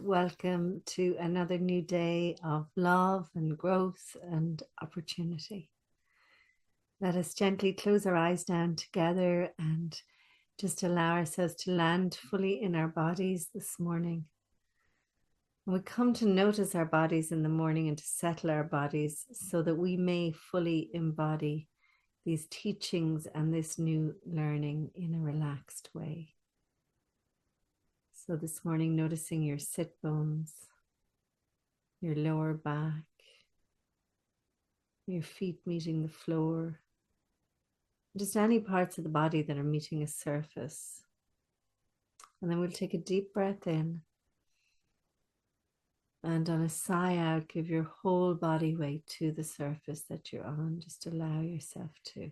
welcome to another new day of love and growth and opportunity. Let us gently close our eyes down together and just allow ourselves to land fully in our bodies this morning. And we come to notice our bodies in the morning and to settle our bodies so that we may fully embody these teachings and this new learning in a relaxed way. So this morning, noticing your sit bones, your lower back, your feet meeting the floor, just any parts of the body that are meeting a surface. And then we'll take a deep breath in. And on a sigh out, give your whole body weight to the surface that you're on. Just allow yourself to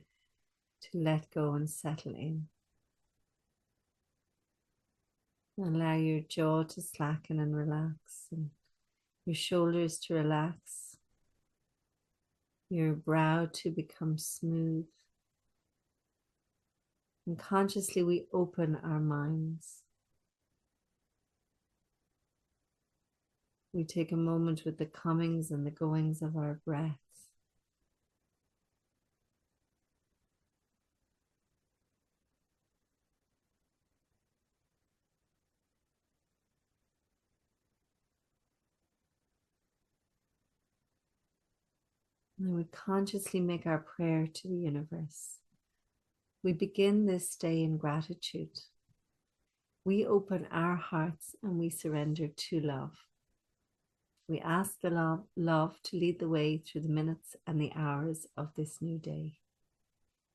let go and settle in. Allow your jaw to slacken and relax, and your shoulders to relax, your brow to become smooth. And consciously we open our minds. We take a moment with the comings and the goings of our breath. And we consciously make our prayer to the universe. We begin this day in gratitude. We open our hearts and we surrender to love. We ask the love to lead the way through the minutes and the hours of this new day.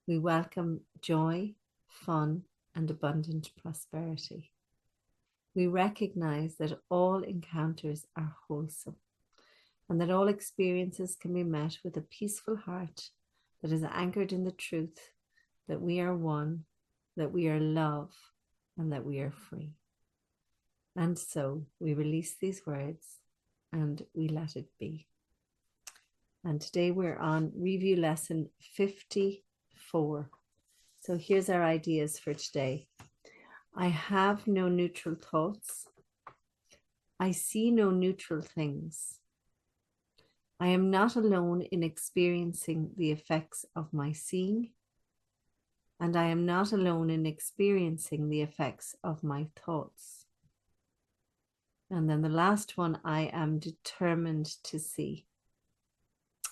We welcome joy, fun, and abundant prosperity. We recognize that all encounters are wholesome, and that all experiences can be met with a peaceful heart that is anchored in the truth that we are one, that we are love, and that we are free. And so we release these words and we let it be. And today we're on review lesson 54. So here's our ideas for today. I have no neutral thoughts. I see no neutral things. I am not alone in experiencing the effects of my seeing, and I am not alone in experiencing the effects of my thoughts. And then the last one, I am determined to see.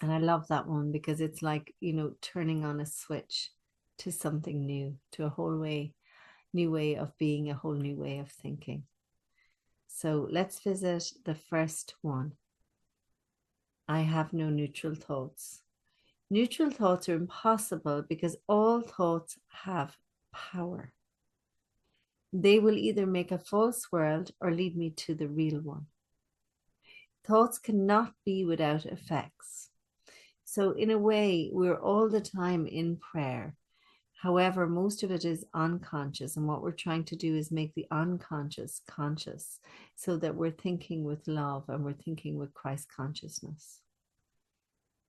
And I love that one because it's like, turning on a switch to something new, to a whole new way of being, a whole new way of thinking. So let's visit the first one. I have no neutral thoughts. Neutral thoughts are impossible because all thoughts have power. They will either make a false world or lead me to the real one. Thoughts cannot be without effects. So in a way, we're all the time in prayer. However, most of it is unconscious. And what we're trying to do is make the unconscious conscious so that we're thinking with love and we're thinking with Christ consciousness.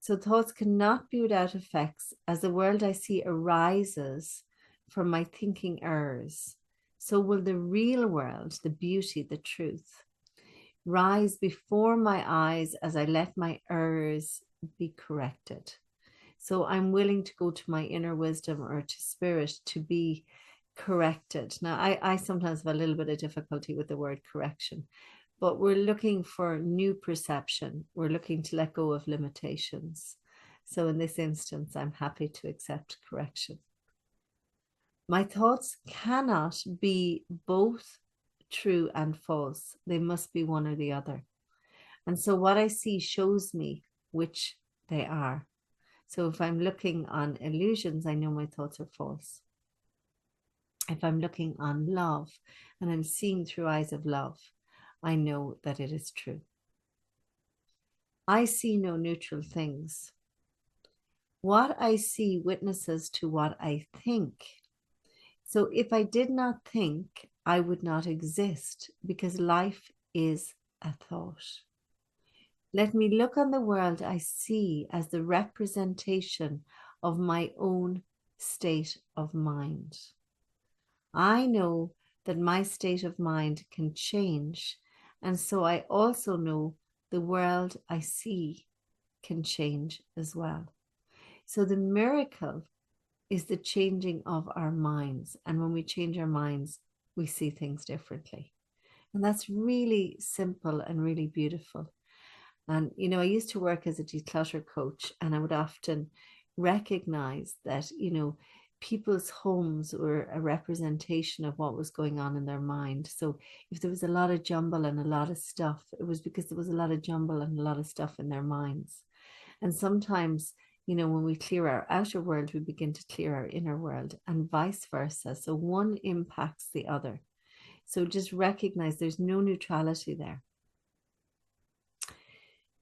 So thoughts cannot be without effects. As the world I see arises from my thinking errors, so will the real world, the beauty, the truth, rise before my eyes as I let my errors be corrected. So I'm willing to go to my inner wisdom or to spirit to be corrected. Now, I sometimes have a little bit of difficulty with the word correction, but we're looking for new perception. We're looking to let go of limitations. So in this instance, I'm happy to accept correction. My thoughts cannot be both true and false. They must be one or the other. And so what I see shows me which they are. So if I'm looking on illusions, I know my thoughts are false. If I'm looking on love and I'm seeing through eyes of love, I know that it is true. I see no neutral things. What I see witnesses to what I think. So if I did not think, I would not exist because life is a thought. Let me look on the world I see as the representation of my own state of mind. I know that my state of mind can change And so I also know the world I see can change as well. So the miracle is the changing of our minds. And when we change our minds, we see things differently. And that's really simple and really beautiful. And, you know, I used to work as a declutter coach, and I would often recognize that, you know, people's homes were a representation of what was going on in their mind. So if there was a lot of jumble and a lot of stuff, it was because there was a lot of jumble and a lot of stuff in their minds. And sometimes, you know, when we clear our outer world, we begin to clear our inner world, and vice versa. So one impacts the other. So just recognize there's no neutrality there.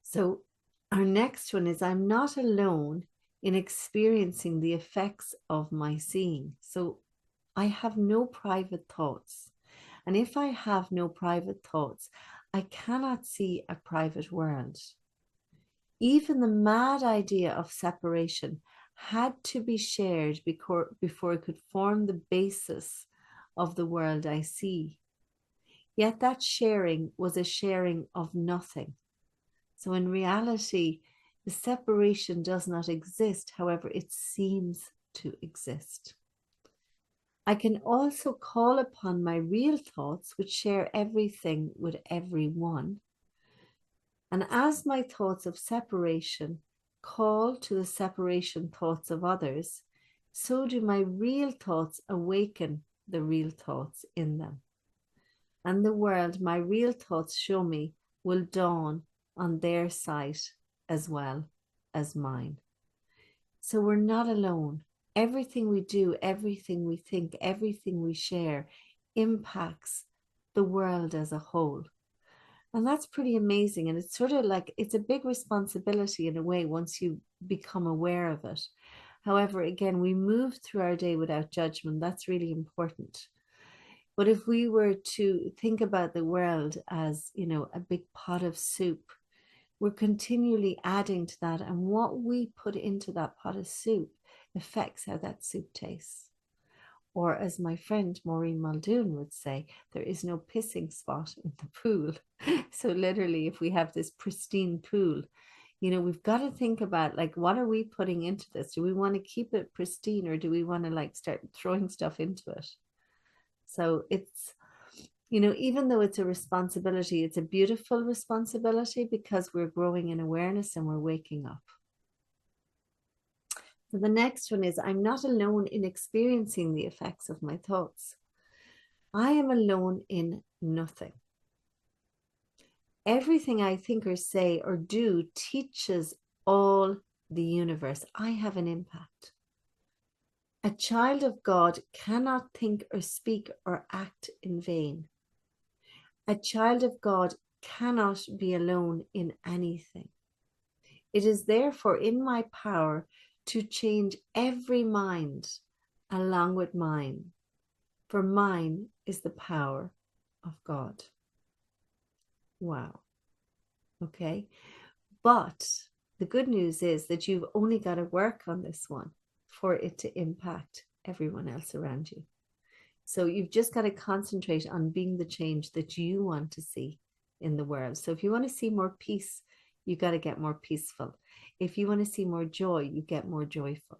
So our next one is I'm not alone in experiencing the effects of my seeing. So I have no private thoughts. And if I have no private thoughts, I cannot see a private world. Even the mad idea of separation had to be shared before it could form the basis of the world I see. Yet that sharing was a sharing of nothing. So in reality, the separation does not exist. However, it seems to exist. I can also call upon my real thoughts, which share everything with everyone. And as my thoughts of separation call to the separation thoughts of others, so do my real thoughts awaken the real thoughts in them. And the world my real thoughts show me will dawn on their sight as well as mine. So we're not alone. Everything we do, everything we think, everything we share impacts the world as a whole. And that's pretty amazing. And it's sort of like, it's a big responsibility in a way once you become aware of it. However, again, we move through our day without judgment. That's really important. But if we were to think about the world as, you know, a big pot of soup, we're continually adding to that. And what we put into that pot of soup affects how that soup tastes. Or as my friend Maureen Muldoon would say, there is no pissing spot in the pool. So literally, if we have this pristine pool, you know, we've got to think about, like, what are we putting into this? Do we want to keep it pristine, or do we want to like start throwing stuff into it? So it's, you know, even though it's a responsibility, it's a beautiful responsibility because we're growing in awareness and we're waking up. So the next one is I'm not alone in experiencing the effects of my thoughts. I am alone in nothing. Everything I think or say or do teaches all the universe. I have an impact. A child of God cannot think or speak or act in vain. A child of God cannot be alone in anything. It is therefore in my power to change every mind along with mine, for mine is the power of God. Wow. Okay. But the good news is that you've only got to work on this one for it to impact everyone else around you. So you've just got to concentrate on being the change that you want to see in the world. So if you want to see more peace, you got to get more peaceful. If you want to see more joy, you get more joyful.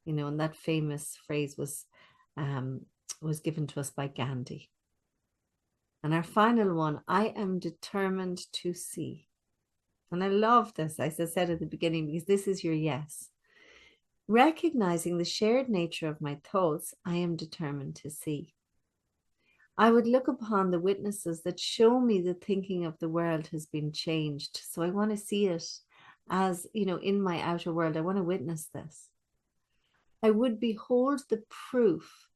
You know, and that famous phrase was given to us by Gandhi. And our final one, I am determined to see. And I love this, as I said at the beginning, because this is your yes. Recognizing the shared nature of my thoughts, I am determined to see. I would look upon the witnesses that show me the thinking of the world has been changed. So I want to see it as, you know, in my outer world. I want to witness this. I would behold the proof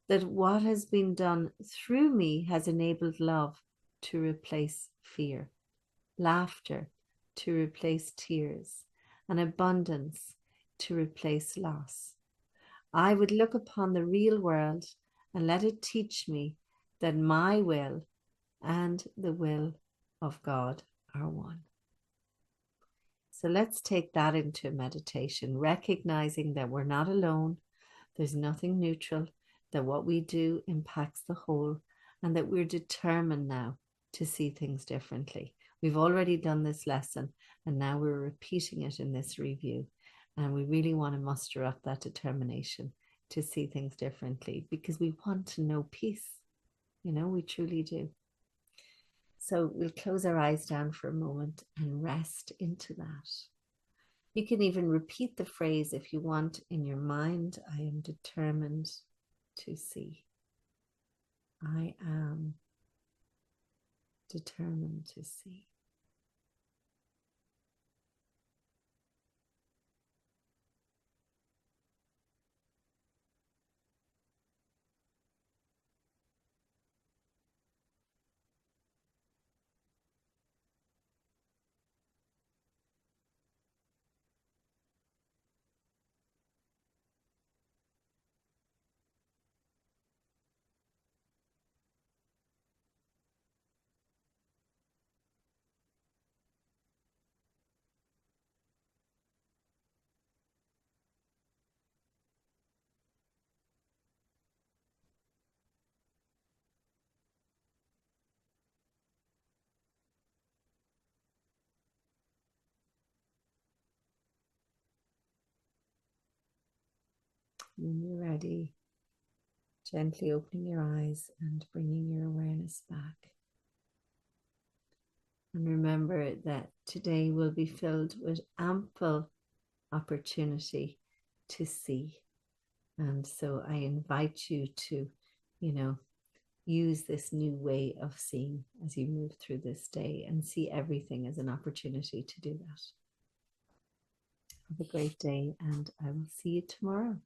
that what has been done through me has enabled love to replace fear, laughter to replace tears, and abundance to replace loss. I would look upon the real world and let it teach me that my will and the will of God are one. So let's take that into meditation, recognizing that we're not alone, there's nothing neutral, that what we do impacts the whole, and that we're determined now to see things differently. We've already done this lesson, and now we're repeating it in this review. And we really want to muster up that determination to see things differently because we want to know peace. You know, we truly do. So we'll close our eyes down for a moment and rest into that. You can even repeat the phrase if you want in your mind. I am determined to see. I am determined to see. When you're ready, gently opening your eyes and bringing your awareness back. And remember that today will be filled with ample opportunity to see. And so I invite you to, use this new way of seeing as you move through this day and see everything as an opportunity to do that. Have a great day, and I will see you tomorrow.